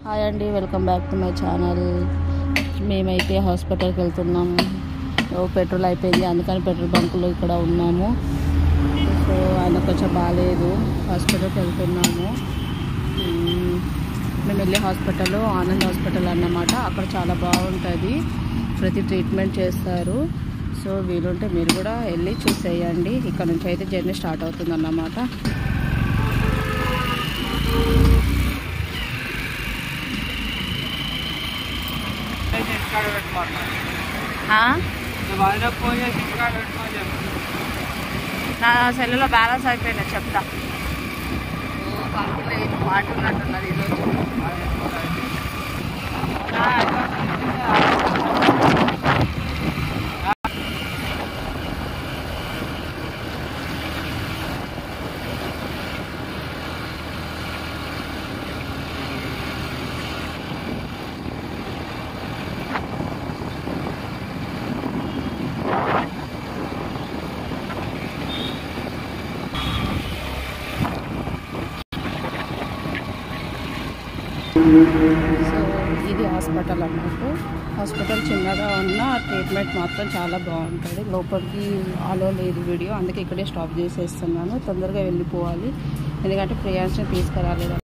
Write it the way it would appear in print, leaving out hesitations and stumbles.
Hi అండి, welcome back to my channel. మేమైతే హాస్పిటల్కి వెళ్తున్నాము. పెట్రోల్ అయిపోయింది, అందుకని పెట్రోల్ బంకులో ఇక్కడ ఉన్నాము. సో ఆయన కొంచెం బాగాలేదు, హాస్పిటల్కి వెళ్తున్నాము. మేము వెళ్ళే హాస్పిటల్ ఆనంద్ హాస్పిటల్ అన్నమాట. అక్కడ చాలా బాగుంటుంది, ప్రతి ట్రీట్మెంట్ చేస్తారు. సో వీలుంటే మీరు కూడా వెళ్ళి చూసేయండి. ఇక్కడ నుంచి అయితే జర్నీ స్టార్ట్ అవుతుంది అన్నమాట. నా సెల్లులో బ్యాలెన్స్ అయిపోయినా చెప్తా. కంపెనీ పాటు ఉన్నట్టున్నది ఈరోజు. సో ఇది హాస్పిటల్ అన్నట్టు. హాస్పిటల్ చిన్నగా ఉన్న ట్రీట్మెంట్ మాత్రం చాలా బాగుంటుంది. లోపలికి ఆలో లేదు వీడియో, అందుకే ఇక్కడే స్టాప్ చేసేస్తున్నాను. తొందరగా వెళ్ళిపోవాలి, ఎందుకంటే ప్రియాంశని తీసుకురాలేదు.